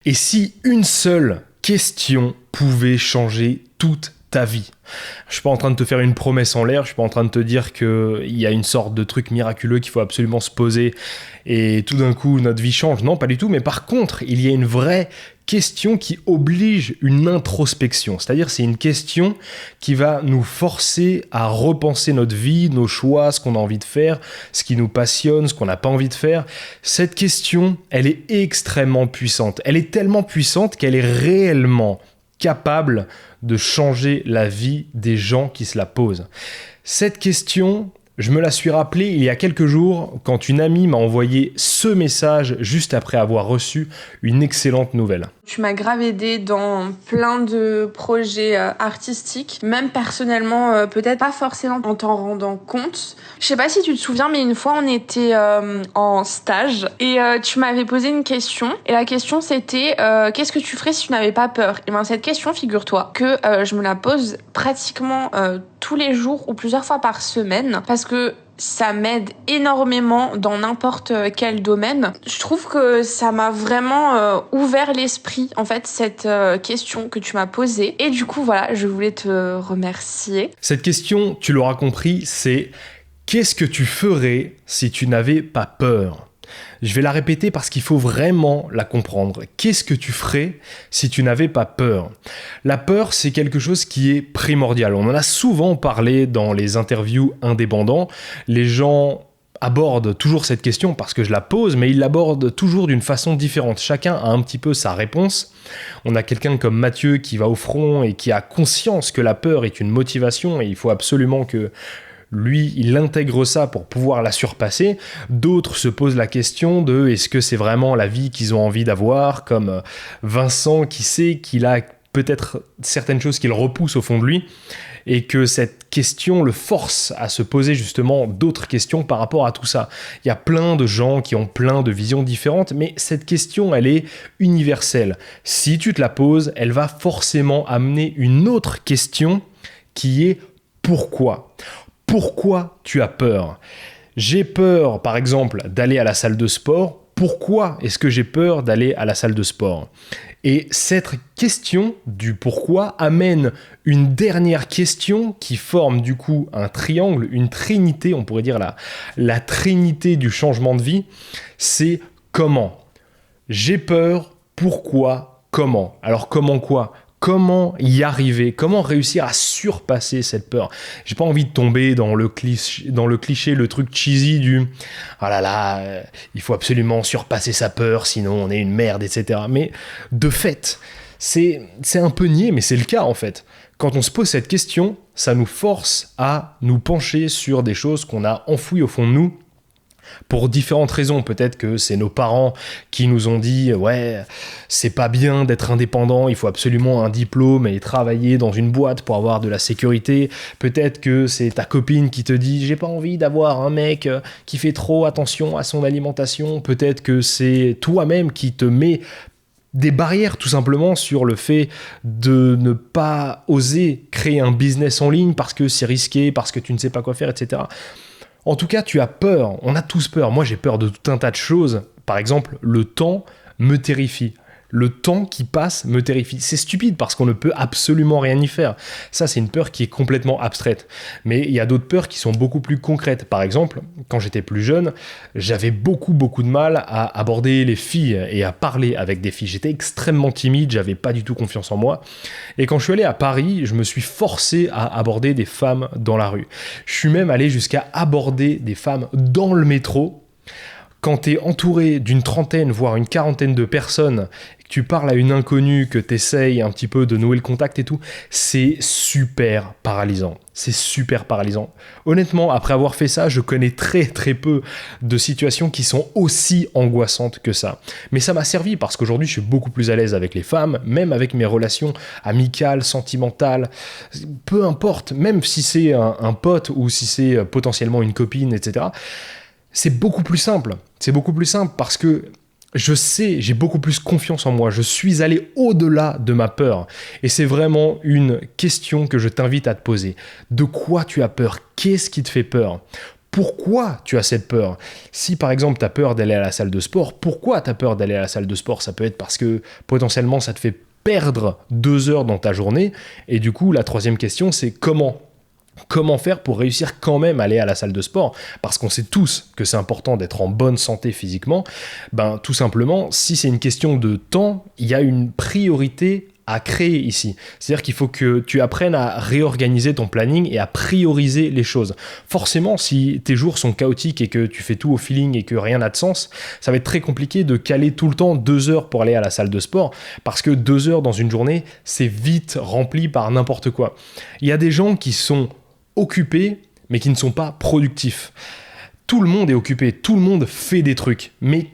Et si une seule question pouvait changer toute ta vie? Je suis pas en train de te faire une promesse en l'air, je suis pas en train de te dire qu'il y a une sorte de truc miraculeux qu'il faut absolument se poser et tout d'un coup notre vie change. Non, pas du tout, mais par contre, il y a une vraie question qui oblige une introspection. C'est-à-dire, c'est une question qui va nous forcer à repenser notre vie, nos choix, ce qu'on a envie de faire, ce qui nous passionne, ce qu'on n'a pas envie de faire. Cette question, elle est extrêmement puissante. Elle est tellement puissante qu'elle est réellement capable de changer la vie des gens qui se la posent. Cette question, je me la suis rappelée il y a quelques jours quand une amie m'a envoyé ce message juste après avoir reçu une excellente nouvelle. Tu m'as grave aidé dans plein de projets artistiques, même personnellement, peut-être pas forcément en t'en rendant compte. Je sais pas si tu te souviens, mais une fois on était en stage et tu m'avais posé une question. Et la question c'était qu'est-ce que tu ferais si tu n'avais pas peur? Et ben cette question, figure-toi que je me la pose pratiquement tous les jours ou plusieurs fois par semaine parce que ça m'aide énormément dans n'importe quel domaine. Je trouve que ça m'a vraiment ouvert l'esprit, en fait, cette question que tu m'as posée. Et du coup, voilà, je voulais te remercier. Cette question, tu l'auras compris, c'est « Qu'est-ce que tu ferais si tu n'avais pas peur ?» Je vais la répéter parce qu'il faut vraiment la comprendre. Qu'est-ce que tu ferais si tu n'avais pas peur? La peur, c'est quelque chose qui est primordial. On en a souvent parlé dans les interviews indépendants. Les gens abordent toujours cette question parce que je la pose, mais ils l'abordent toujours d'une façon différente. Chacun a un petit peu sa réponse. On a quelqu'un comme Mathieu qui va au front et qui a conscience que la peur est une motivation et il faut absolument que lui, il intègre ça pour pouvoir la surpasser. D'autres se posent la question de est-ce que c'est vraiment la vie qu'ils ont envie d'avoir, comme Vincent qui sait qu'il a peut-être certaines choses qui le repoussent au fond de lui et que cette question le force à se poser justement d'autres questions par rapport à tout ça. Il y a plein de gens qui ont plein de visions différentes, mais cette question, elle est universelle. Si tu te la poses, elle va forcément amener une autre question qui est pourquoi ? Pourquoi tu as peur? J'ai peur, par exemple, d'aller à la salle de sport. Pourquoi est-ce que j'ai peur d'aller à la salle de sport? Et cette question du pourquoi amène une dernière question qui forme du coup un triangle, une trinité, on pourrait dire la trinité du changement de vie. C'est comment? J'ai peur, pourquoi, comment? Alors comment quoi? Comment y arriver? Comment réussir à surpasser cette peur? J'ai pas envie de tomber dans le cliché, le truc cheesy du « Ah là là, il faut absolument surpasser sa peur, sinon on est une merde, etc. » Mais de fait, c'est un peu niais, mais c'est le cas en fait. Quand on se pose cette question, ça nous force à nous pencher sur des choses qu'on a enfouies au fond de nous, pour différentes raisons. Peut-être que c'est nos parents qui nous ont dit « Ouais, c'est pas bien d'être indépendant, il faut absolument un diplôme et travailler dans une boîte pour avoir de la sécurité. » Peut-être que c'est ta copine qui te dit « J'ai pas envie d'avoir un mec qui fait trop attention à son alimentation. » Peut-être que c'est toi-même qui te mets des barrières tout simplement sur le fait de ne pas oser créer un business en ligne parce que c'est risqué, parce que tu ne sais pas quoi faire, etc. En tout cas, tu as peur, on a tous peur. Moi, j'ai peur de tout un tas de choses. Par exemple, le temps me terrifie. Le temps qui passe me terrifie. C'est stupide parce qu'on ne peut absolument rien y faire. Ça, c'est une peur qui est complètement abstraite. Mais il y a d'autres peurs qui sont beaucoup plus concrètes. Par exemple, quand j'étais plus jeune, j'avais beaucoup de mal à aborder les filles et à parler avec des filles. J'étais extrêmement timide, j'avais pas du tout confiance en moi. Et quand je suis allé à Paris, je me suis forcé à aborder des femmes dans la rue. Je suis même allé jusqu'à aborder des femmes dans le métro. Quand tu es entouré d'une trentaine, voire une quarantaine de personnes, et que tu parles à une inconnue, que tu essayes un petit peu de nouer le contact et tout, c'est super paralysant. C'est super paralysant. Honnêtement, après avoir fait ça, je connais très peu de situations qui sont aussi angoissantes que ça. Mais ça m'a servi parce qu'aujourd'hui, je suis beaucoup plus à l'aise avec les femmes, même avec mes relations amicales, sentimentales, peu importe, même si c'est un pote ou si c'est potentiellement une copine, etc., c'est beaucoup plus simple. C'est beaucoup plus simple parce que je sais, j'ai beaucoup plus confiance en moi. Je suis allé au-delà de ma peur. Et c'est vraiment une question que je t'invite à te poser. De quoi tu as peur? Qu'est-ce qui te fait peur? Pourquoi tu as cette peur? Si par exemple tu as peur d'aller à la salle de sport, pourquoi tu as peur d'aller à la salle de sport? Ça peut être parce que potentiellement ça te fait perdre 2 heures dans ta journée. Et du coup, la troisième question, c'est comment faire pour réussir quand même à aller à la salle de sport? Parce qu'on sait tous que c'est important d'être en bonne santé physiquement. Ben, tout simplement, si c'est une question de temps, il y a une priorité à créer ici. C'est-à-dire qu'il faut que tu apprennes à réorganiser ton planning et à prioriser les choses. Forcément, si tes jours sont chaotiques et que tu fais tout au feeling et que rien n'a de sens, ça va être très compliqué de caler tout le temps 2 heures pour aller à la salle de sport, parce que 2 heures dans une journée, c'est vite rempli par n'importe quoi. Il y a des gens qui sont occupés, mais qui ne sont pas productifs. Tout le monde est occupé, tout le monde fait des trucs, mais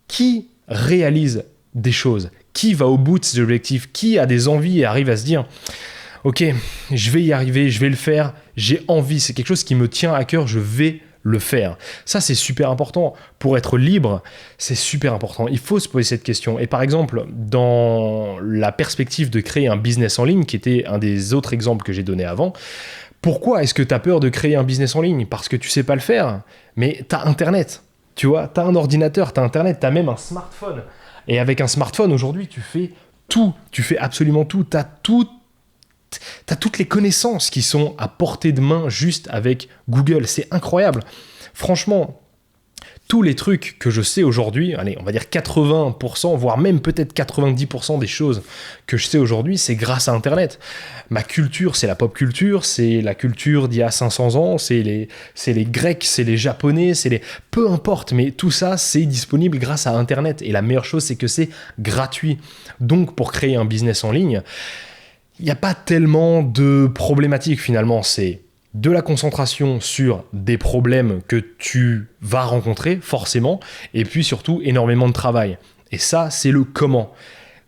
qui réalise des choses? Qui va au bout de ses objectifs? Qui a des envies et arrive à se dire « Ok, je vais y arriver, je vais le faire, j'ai envie, c'est quelque chose qui me tient à cœur, je vais le faire. » Ça, c'est super important. Pour être libre, c'est super important. Il faut se poser cette question. Et par exemple, dans la perspective de créer un business en ligne, qui était un des autres exemples que j'ai donné avant, pourquoi est-ce que tu as peur de créer un business en ligne? Parce que tu sais pas le faire, mais tu as Internet. Tu vois, tu as un ordinateur, tu as Internet, tu as même un smartphone. Et avec un smartphone, aujourd'hui, tu fais tout. Tu fais absolument tout. Tu as toutes les connaissances qui sont à portée de main juste avec Google. C'est incroyable. Franchement, tous les trucs que je sais aujourd'hui, allez, on va dire 80%, voire même peut-être 90% des choses que je sais aujourd'hui, c'est grâce à Internet. Ma culture, c'est la pop culture, c'est la culture d'il y a 500 ans, c'est les Grecs, c'est les Japonais, peu importe, mais tout ça, c'est disponible grâce à Internet. Et la meilleure chose, c'est que c'est gratuit. Donc, pour créer un business en ligne, il n'y a pas tellement de problématiques finalement. C'est de la concentration sur des problèmes que tu vas rencontrer forcément, et puis surtout énormément de travail. Et ça, c'est le comment.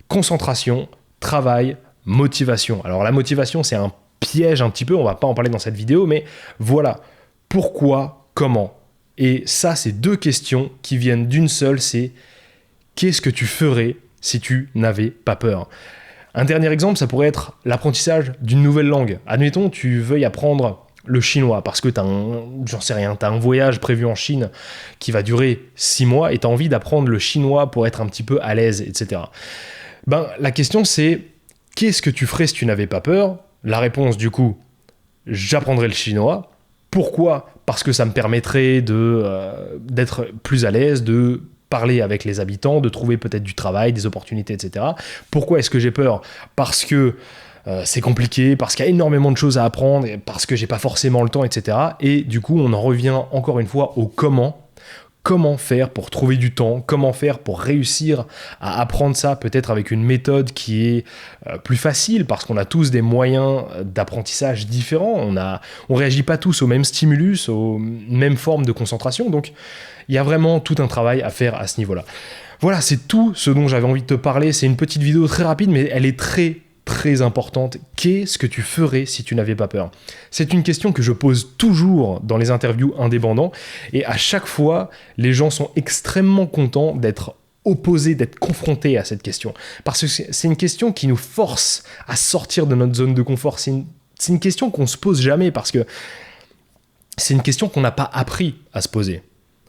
Concentration, travail, motivation. Alors la motivation, c'est un piège un petit peu, on va pas en parler dans cette vidéo, mais voilà. Pourquoi, comment? Et ça, c'est 2 questions qui viennent d'une seule, c'est qu'est-ce que tu ferais si tu n'avais pas peur? Un dernier exemple, ça pourrait être l'apprentissage d'une nouvelle langue. Admettons, tu veuilles apprendre le chinois, parce que t'as un voyage prévu en Chine qui va durer 6 mois et t'as envie d'apprendre le chinois pour être un petit peu à l'aise, etc. Ben, la question c'est, qu'est-ce que tu ferais si tu n'avais pas peur? La réponse, du coup, j'apprendrais le chinois. Pourquoi? Parce que ça me permettrait d'être plus à l'aise, de parler avec les habitants, de trouver peut-être du travail, des opportunités, etc. Pourquoi est-ce que j'ai peur? Parce que c'est compliqué, parce qu'il y a énormément de choses à apprendre, parce que j'ai pas forcément le temps, etc. Et du coup, on en revient encore une fois au comment. Comment faire pour trouver du temps? Comment faire pour réussir à apprendre ça, peut-être avec une méthode qui est plus facile, parce qu'on a tous des moyens d'apprentissage différents. On réagit pas tous au même stimulus, aux mêmes formes de concentration. Donc, il y a vraiment tout un travail à faire à ce niveau-là. Voilà, c'est tout ce dont j'avais envie de te parler. C'est une petite vidéo très rapide, mais elle est très importante. Qu'est-ce que tu ferais si tu n'avais pas peur? C'est une question que je pose toujours dans les interviews indépendants, et à chaque fois, les gens sont extrêmement contents d'être opposés, d'être confrontés à cette question. Parce que c'est une question qui nous force à sortir de notre zone de confort. C'est une question qu'on se pose jamais, parce que c'est une question qu'on n'a pas appris à se poser.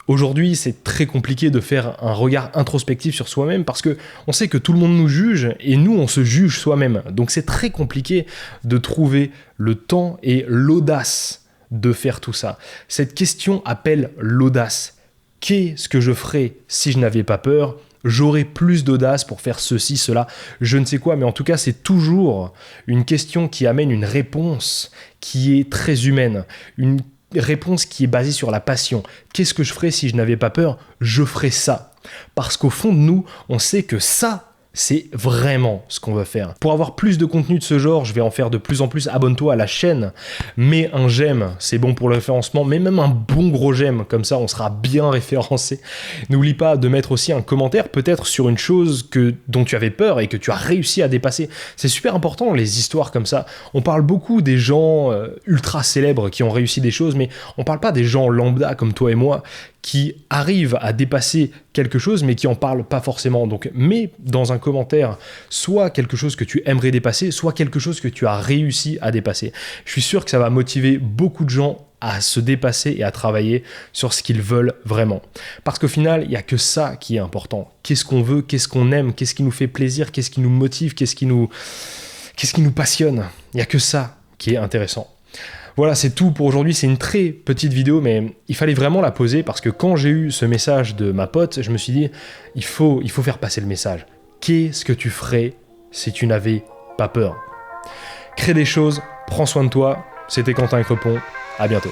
Aujourd'hui, c'est très compliqué de faire un regard introspectif sur soi-même, parce que on sait que tout le monde nous juge et nous, on se juge soi-même. Donc c'est très compliqué de trouver le temps et l'audace de faire tout ça. Cette question appelle l'audace. Qu'est-ce que je ferais si je n'avais pas peur? J'aurais plus d'audace pour faire ceci, cela, je ne sais quoi, mais en tout cas, c'est toujours une question qui amène une réponse qui est très humaine, une réponse qui est basée sur la passion. Qu'est-ce que je ferais si je n'avais pas peur? Je ferais ça. Parce qu'au fond de nous, on sait que ça, c'est vraiment ce qu'on veut faire. Pour avoir plus de contenu de ce genre, je vais en faire de plus en plus. Abonne-toi à la chaîne. Mets un j'aime, c'est bon pour le référencement. Mais même un bon gros j'aime, comme ça on sera bien référencé. N'oublie pas de mettre aussi un commentaire, peut-être sur une chose dont tu avais peur et que tu as réussi à dépasser. C'est super important, les histoires comme ça. On parle beaucoup des gens ultra célèbres qui ont réussi des choses, mais on parle pas des gens lambda comme toi et moi qui arrivent à dépasser quelque chose, mais qui en parlent pas forcément. Donc, mets dans un commentaire soit quelque chose que tu aimerais dépasser, soit quelque chose que tu as réussi à dépasser. Je suis sûr que ça va motiver beaucoup de gens à se dépasser et à travailler sur ce qu'ils veulent vraiment. Parce qu'au final, il n'y a que ça qui est important. Qu'est-ce qu'on veut, qu'est-ce qu'on aime, qu'est-ce qui nous fait plaisir, qu'est-ce qui nous motive, qu'est-ce qui nous passionne. Il n'y a que ça qui est intéressant. Voilà, c'est tout pour aujourd'hui. C'est une très petite vidéo, mais il fallait vraiment la poser parce que quand j'ai eu ce message de ma pote, je me suis dit, il faut faire passer le message. Qu'est-ce que tu ferais si tu n'avais pas peur ? Crée des choses, prends soin de toi. C'était Quentin Crepon. À bientôt.